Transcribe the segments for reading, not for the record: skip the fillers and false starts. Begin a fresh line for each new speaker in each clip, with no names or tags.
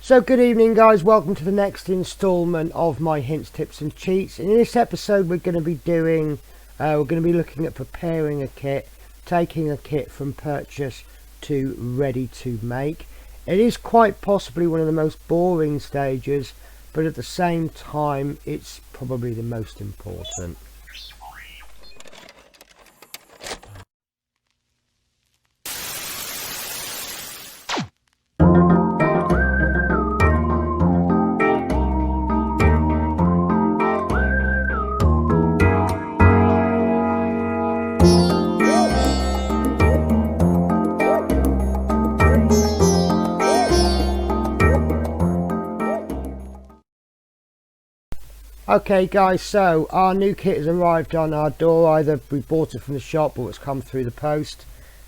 So good evening guys, welcome to the next instalment of my hints, tips and cheats. In this episode we're going to be looking at preparing a kit, taking a kit from purchase to ready to make. It is quite possibly one of the most boring stages, but at the same time it's probably the most important. Okay guys, so our new kit has arrived on our door. Either we bought it from the shop or it's come through the post,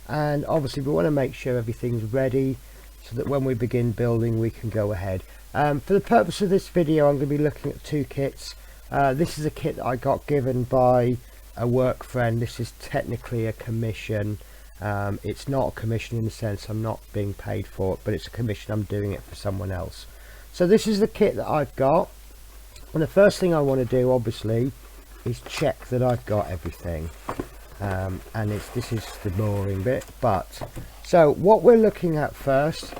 and obviously we want to make sure everything's ready so that when we begin building we can go ahead. For the purpose of this video I'm going to be looking at two kits. This is a kit that I got given by a work friend. This is technically a commission. It's not a commission in the sense I'm not being paid for it, but it's a commission. I'm doing it for someone else. So this is the kit that I've got. And the first thing I want to do obviously is check that I've got everything, and this is the boring bit. But so what we're looking at first,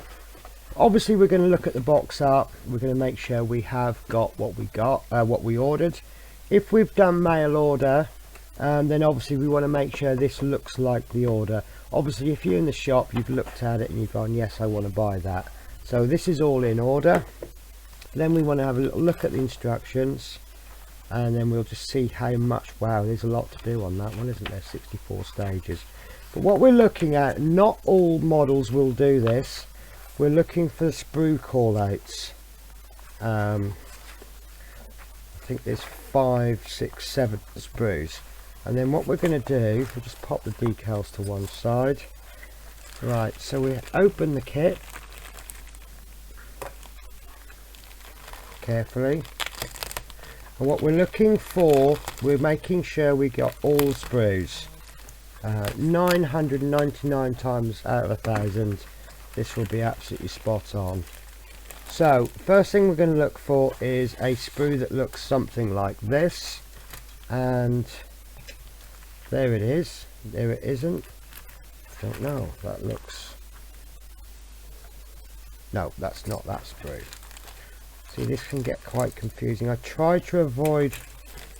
obviously we're going to look at the box art. We're going to make sure we have got what we ordered. If we've done mail order, then obviously we want to make sure this looks like the order. Obviously if you're in the shop, you've looked at it and you've gone, yes, I want to buy that. So this is all in order. Then we want to have a little look at the instructions, and then we'll just see how much. Wow, there's a lot to do on that one, isn't there? 64 stages. But what we're looking at, not all models will do this. We're looking for the sprue call outs. I think there's 5, 6, 7 sprues, and then what we're going to do, we'll just pop the decals to one side. Right, so we open the kit carefully, and what we're looking for, we're making sure we got all the sprues. 999 times out of 1,000 this will be absolutely spot on. So first thing we're going to look for is a sprue that looks something like this, and there it is. There it isn't. I don't know, that looks, no, that's not that sprue. See, this can get quite confusing. I try to avoid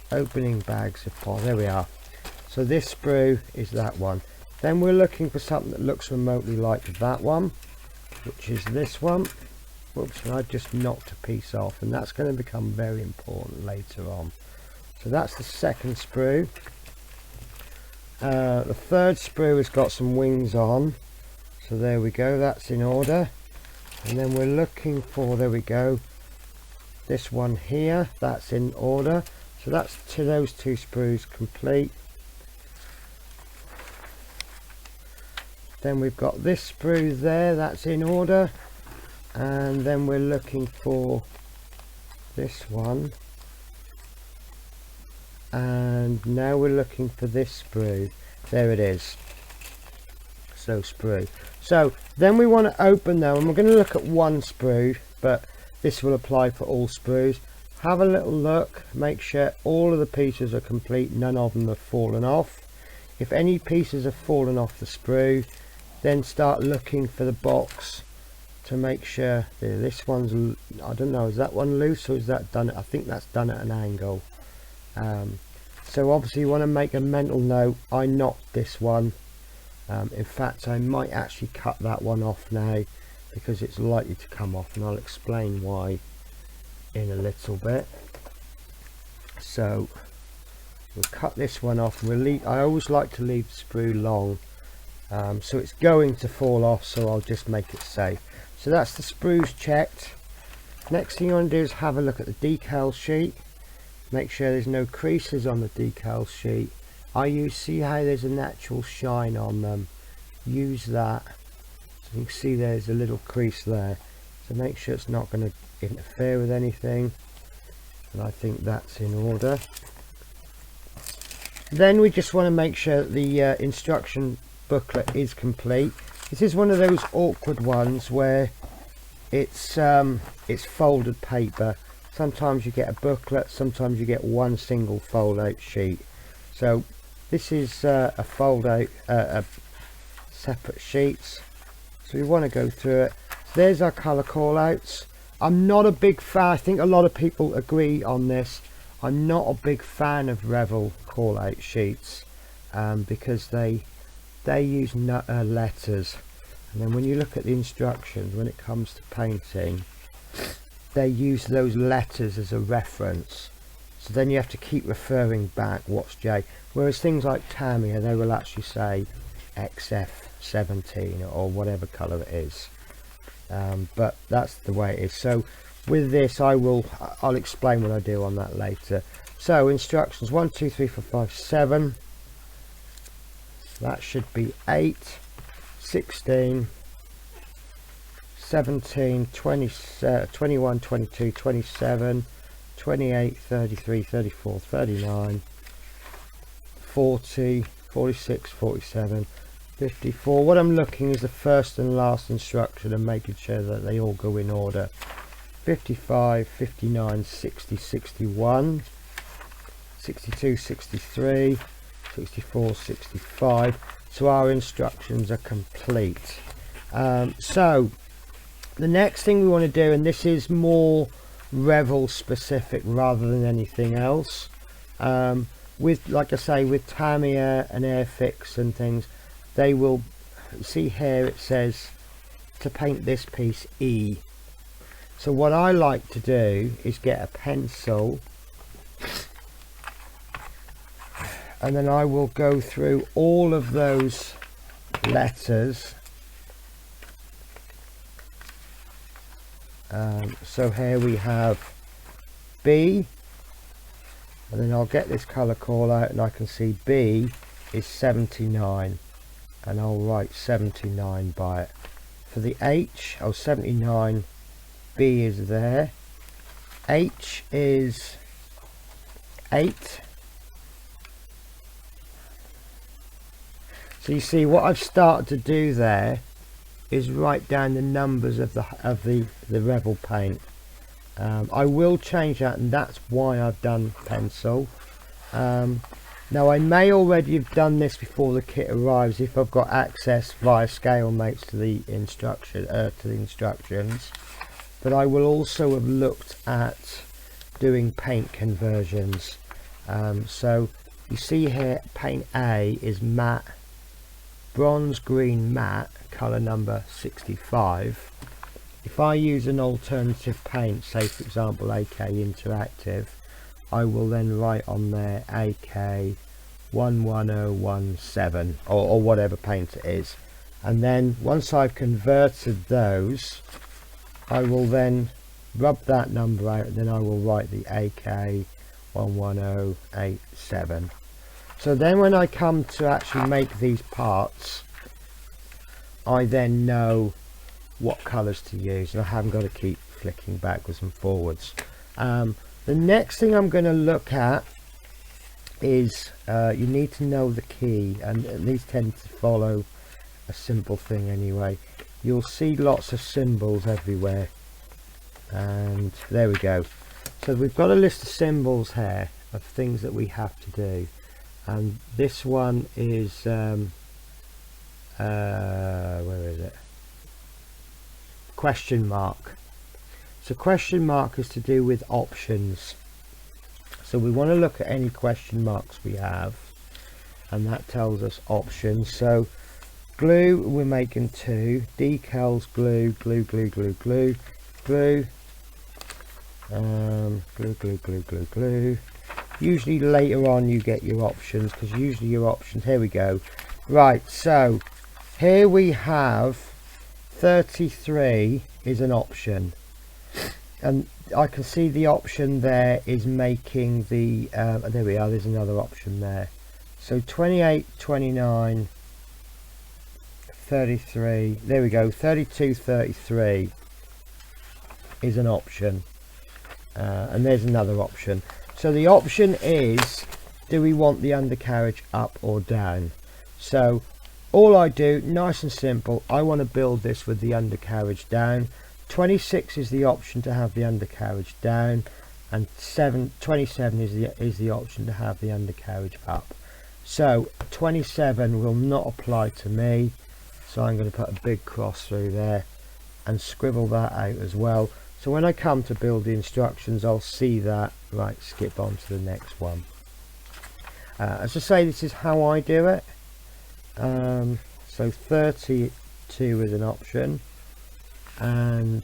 opening bags if possible. There we are. So this sprue is that one. Then we're looking for something that looks remotely like that one, which is this one. Whoops, and I just knocked a piece off, and that's going to become very important later on. So that's the second sprue. The third sprue has got some wings on, so there we go, that's in order. And then we're looking for, there we go, this one here, that's in order. So that's those two sprues complete. Then we've got this sprue there, that's in order. And then we're looking for this one, and now we're looking for this sprue. There it is. So sprue. So then we want to open them, and we're going to look at one sprue, but this will apply for all sprues. Have a little look, make sure all of the pieces are complete, none of them have fallen off. If any pieces have fallen off the sprue, then start looking for the box to make sure this one's, I don't know, is that one loose or is that done? I think that's done at an angle. So obviously you want to make a mental note, I knocked this one. In fact, I might actually cut that one off now, because it's likely to come off, and I'll explain why in a little bit. So we'll cut this one off, and we'll leave, I always like to leave the sprue long, so it's going to fall off, so I'll just make it safe. So that's the sprues checked. Next thing you want to do is have a look at the decal sheet, make sure there's no creases on the decal sheet. See how there's a natural shine on them, use that. So you can see there's a little crease there, so make sure it's not going to interfere with anything, and I think that's in order. Then we just want to make sure that the instruction booklet is complete. This is one of those awkward ones where it's folded paper. Sometimes you get a booklet, sometimes you get one single fold out sheet. So this is a fold out, separate sheets. So we want to go through it. There's our colour call outs. I'm not a big fan, I think a lot of people agree on this, I'm not a big fan of Revell call out sheets because they use letters, and then when you look at the instructions when it comes to painting, they use those letters as a reference, so then you have to keep referring back what's J, whereas things like Tamiya, they will actually say XF17 or whatever colour it is. But that's the way it is. So with this I'll explain what I do on that later. So instructions 1 2 3 4 5 7, that should be 8 16 17 20 21 22 27 28 33 34 39 40 46 47 54. What I'm looking is the first and last instruction and making sure that they all go in order. 55 59 60 61 62 63 64 65. So our instructions are complete. So the next thing we want to do, and this is more Revell specific rather than anything else, with, like I say, with Tamiya and Airfix and things, they will see here it says to paint this piece E. So what I like to do is get a pencil, and then I will go through all of those letters. So here we have B, and then I'll get this colour call out and I can see B is 79, and I'll write 79 by it. For the H, 79, B is there, H is 8. So you see what I've started to do there is write down the numbers of the Revell paint. I will change that, and that's why I've done pencil. Now I may already have done this before the kit arrives if I've got access via scale mates to the instructions, but I will also have looked at doing paint conversions. So you see here paint A is matte, bronze green matte, colour number 65. If I use an alternative paint, say for example AK Interactive, I will then write on there AK 11017 or whatever paint it is, and then once I've converted those, I will then rub that number out, and then I will write the AK 11087. So then when I come to actually make these parts, I then know what colours to use, and I haven't got to keep flicking backwards and forwards. The next thing I'm going to look at is you need to know the key, and these tend to follow a simple thing anyway. You'll see lots of symbols everywhere, and there we go. So we've got a list of symbols here of things that we have to do, and this one is where is it? Question mark. So question mark is to do with options. So we want to look at any question marks we have, and that tells us options. So glue, we're making 2 decals, glue, glue, glue, glue, glue, glue, glue, glue, glue, glue, glue. Usually later on you get your options, because usually your options, here we go. Right, so here we have 33 is an option, and I can see the option there is making the there we are, there's another option there. So 28, 29, 33, there we go, 32, 33 is an option, and there's another option. So the option is, do we want the undercarriage up or down? So all I do, nice and simple, I want to build this with the undercarriage down. 26 is the option to have the undercarriage down, and 27 is the option to have the undercarriage up. So 27 will not apply to me, so I'm going to put a big cross through there and scribble that out as well. So when I come to build the instructions, I'll see that. Right, skip on to the next one. As I say, this is how I do it. So 32 is an option, and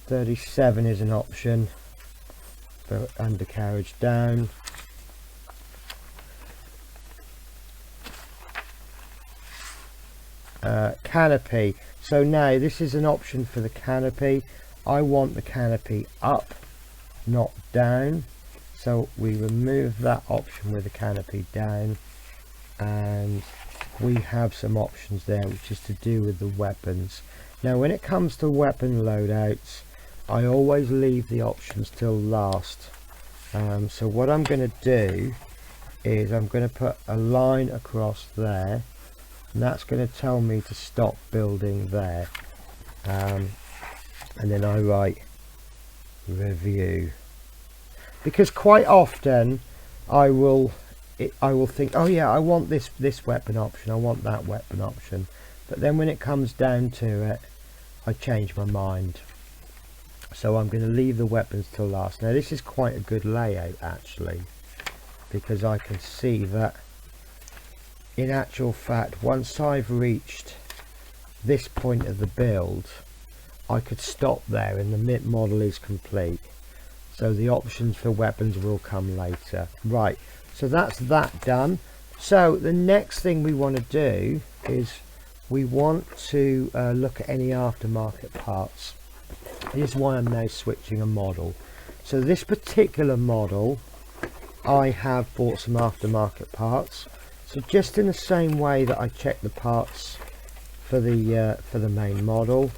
37 is an option for undercarriage down. Canopy. So now this is an option for the canopy. I want the canopy up, not down. So we remove that option with the canopy down, and we have some options there which is to do with the weapons. Now when it comes to weapon loadouts, I always leave the options till last. So what I'm going to do is I'm going to put a line across there, and that's going to tell me to stop building there. And then I write review, because quite often I will think, oh yeah, I want this weapon option, I want that weapon option, but then when it comes down to it, I change my mind. So I'm going to leave the weapons till last. Now this is quite a good layout actually, because I can see that in actual fact, once I've reached this point of the build, I could stop there and the MIP model is complete. So the options for weapons will come later. Right, so that's that done. So the next thing we want to do is we want to look at any aftermarket parts. This is why I'm now switching a model. So this particular model, I have bought some aftermarket parts. So just in the same way that I check the parts for the main model,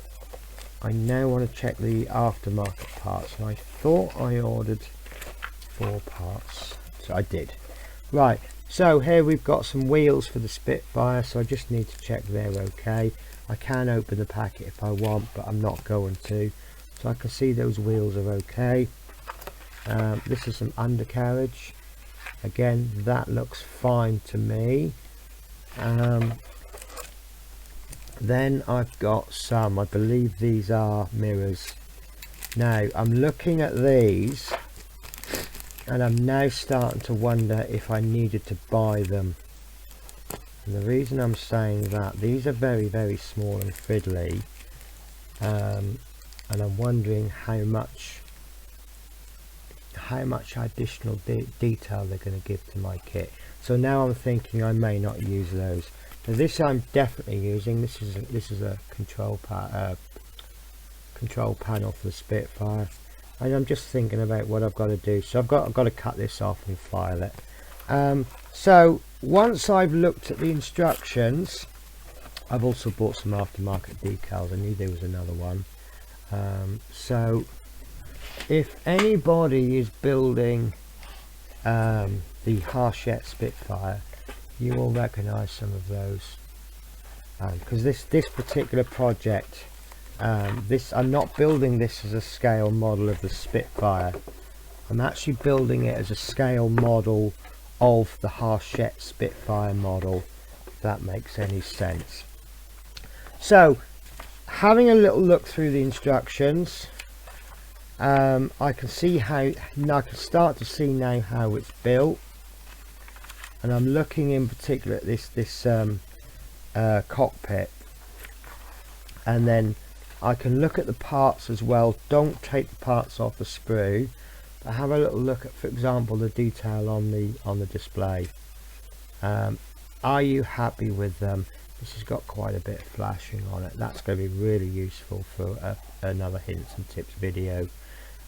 I now want to check the aftermarket parts. And I thought I ordered 4 parts, so I did. Right, so here we've got some wheels for the Spitfire, so I just need to check they're okay. I can open the packet if I want, but I'm not going to. So I can see those wheels are okay. This is some undercarriage. Again, that looks fine to me. Then I've got some, I believe these are mirrors. Now I'm looking at these and I'm now starting to wonder if I needed to buy them. And the reason I'm saying that, these are very, very small and fiddly, and I'm wondering how much additional detail they're going to give to my kit. So now I'm thinking I may not use those. Now this I'm definitely using. This is a control panel for the Spitfire, and I'm just thinking about what I've got to do. So I've got to cut this off and file it. So once I've looked at the instructions, I've also bought some aftermarket decals. I knew there was another one. So if anybody is building the Hachette Spitfire, you will recognize some of those, because this particular project, I'm not building this as a scale model of the Spitfire. I'm actually building it as a scale model of the Hachette Spitfire model, if that makes any sense. So having a little look through the instructions, I can see how, I can start to see now how it's built, and I'm looking in particular at this cockpit, and then I can look at the parts as well. Don't take the parts off the sprue, but have a little look at, for example, the detail on the display. Are you happy with them? This has got quite a bit of flashing on it. That's going to be really useful for another hints and tips video.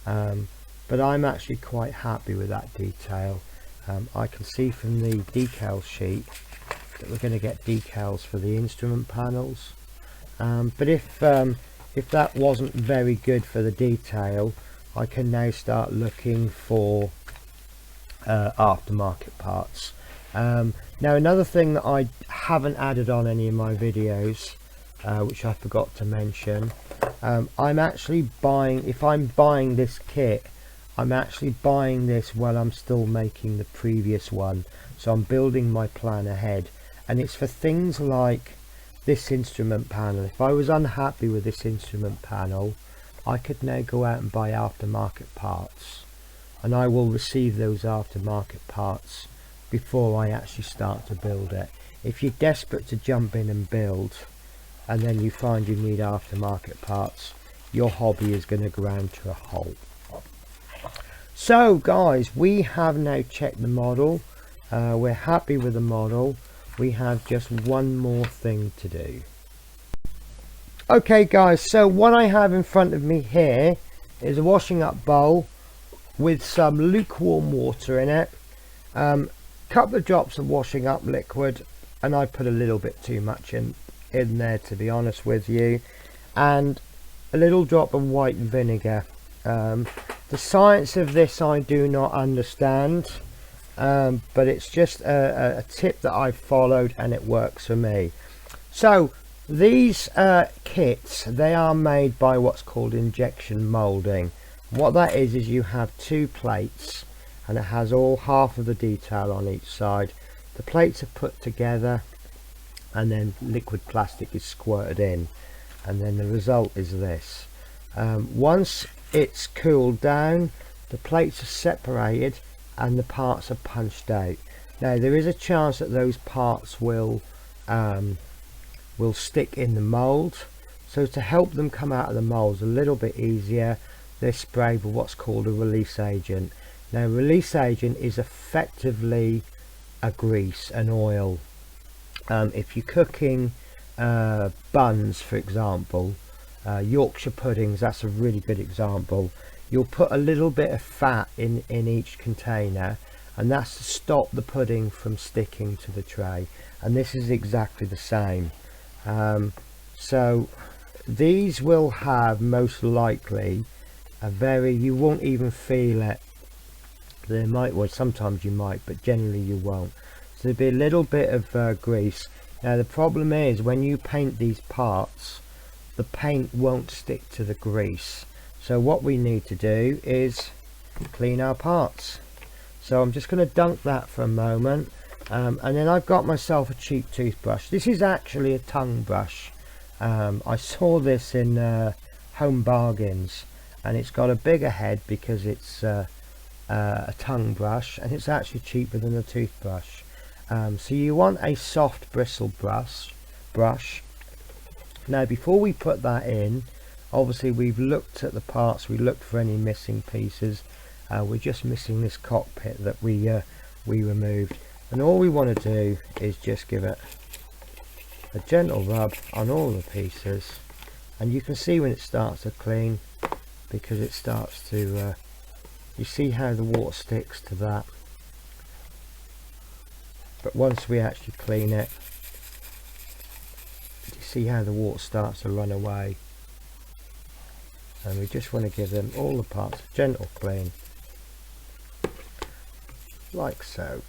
But I'm actually quite happy with that detail. I can see from the decal sheet that we're going to get decals for the instrument panels. But if that wasn't very good for the detail, I can now start looking for aftermarket parts. Now another thing that I haven't added on any of my videos which I forgot to mention. I'm actually buying, if I'm buying this kit, I'm actually buying this while I'm still making the previous one, so I'm building my plan ahead, and it's for things like this instrument panel. If I was unhappy with this instrument panel, I could now go out and buy aftermarket parts, and I will receive those aftermarket parts before I actually start to build it. If you're desperate to jump in and build and then you find you need aftermarket parts, your hobby is going to ground to a halt. So guys, we have now checked the model. We're happy with the model. We have just one more thing to do. Okay guys, so what I have in front of me here is a washing up bowl with some lukewarm water in it, couple of drops of washing up liquid, and I put a little bit too much in there, to be honest with you, and a little drop of white vinegar. The science of this I do not understand, but it's just a tip that I've followed and it works for me. So these kits, they are made by what's called injection molding. What that is you have two plates, and it has all half of the detail on each side. The plates are put together and then liquid plastic is squirted in, and then the result is this. Once it's cooled down, the plates are separated and the parts are punched out. Now there is a chance that those parts will stick in the mold, so to help them come out of the molds a little bit easier, they're sprayed with what's called a release agent. Now release agent is effectively a grease, an oil. If you're cooking buns, for example, Yorkshire puddings, that's a really good example. You'll put a little bit of fat in each container, and that's to stop the pudding from sticking to the tray, and this is exactly the same. So these will have most likely a you won't even feel it. There might, well, sometimes you might, but generally you won't. So there'll be a little bit of grease. Now the problem is when you paint these parts, the paint won't stick to the grease. So what we need to do is clean our parts. So I'm just going to dunk that for a moment, and then I've got myself a cheap toothbrush. This is actually a tongue brush. I saw this in Home Bargains, and it's got a bigger head because it's a tongue brush, and it's actually cheaper than a toothbrush. So you want a soft bristle brush. Now before we put that in, obviously we've looked at the parts, we looked for any missing pieces. We're just missing this cockpit that we removed, and all we want to do is just give it a gentle rub on all the pieces, and you can see when it starts to clean, because it starts to you see how the water sticks to that. But once we actually clean it, you see how the water starts to run away, and we just want to give them all the parts a gentle clean, like so.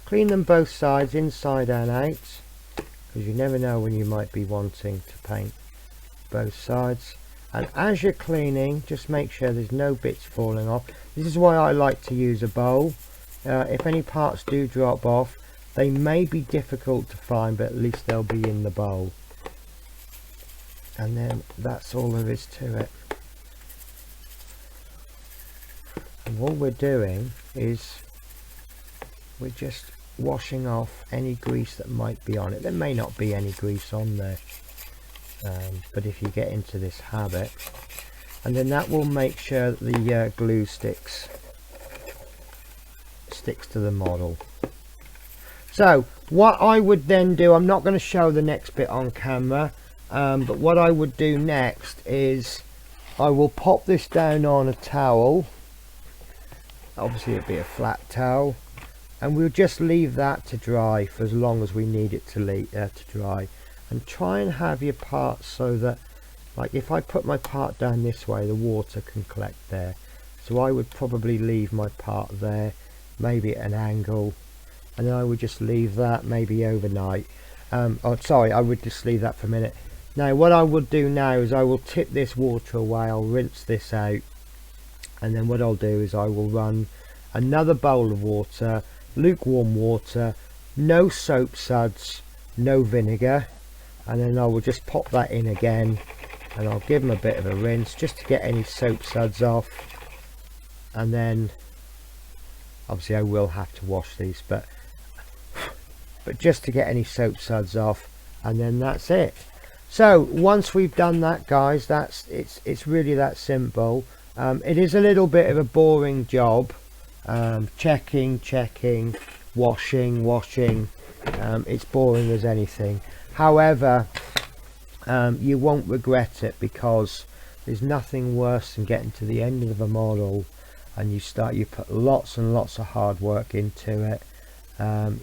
Clean them both sides, inside and out, because you never know when you might be wanting to paint both sides. And as you're cleaning, just make sure there's no bits falling off. This is why I like to use a bowl. If any parts do drop off, they may be difficult to find, but at least they'll be in the bowl. And then that's all there is to it. And what we're doing is we're just washing off any grease that might be on it. There may not be any grease on there, but if you get into this habit, and then that will make sure that the glue sticks to the model. So what I would then do, I'm not going to show the next bit on camera, but what I would do next is I will pop this down on a towel. Obviously it'd be a flat towel, and we'll just leave that to dry for as long as we need it to dry. And try and have your parts so that, like, if I put my part down this way, the water can collect there. So I would probably leave my part there, maybe at an angle, and then I would just leave that maybe overnight. Oh sorry, I would just leave that for a minute. Now what I would do now is I will tip this water away, I'll rinse this out, and then what I'll do is I will run another bowl of water, lukewarm water, no soap suds, no vinegar, and then I will just pop that in again, and I'll give them a bit of a rinse just to get any soap suds off. And then obviously I will have to wash these, but just to get any soap suds off, and then that's it. So once we've done that, guys, it's really that simple. It is a little bit of a boring job, checking, washing. It's boring as anything. However, you won't regret it, because there's nothing worse than getting to the end of a model and you put lots and lots of hard work into it.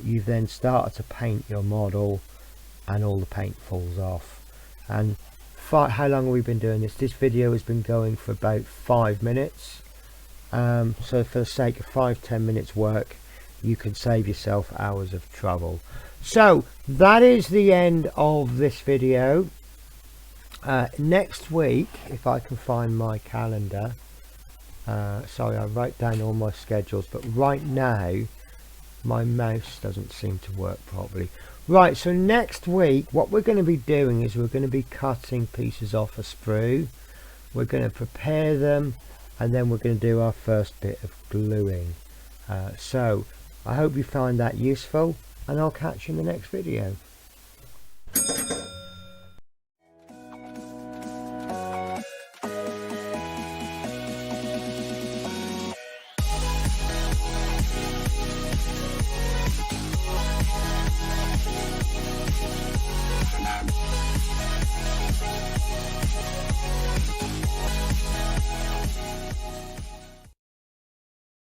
You then started to paint your model and all the paint falls off. And how long have we been doing this? This video has been going for about 5 minutes. So for the sake of 5-10 minutes work, you can save yourself hours of trouble. So that is the end of this video. Next week, if I can find my calendar, sorry, I write down all my schedules, but right now my mouse doesn't seem to work properly. Right, so next week what we're going to be doing is we're going to be cutting pieces off a sprue. We're going to prepare them, and then we're going to do our first bit of gluing. So I hope you find that useful, and I'll catch you in the next video.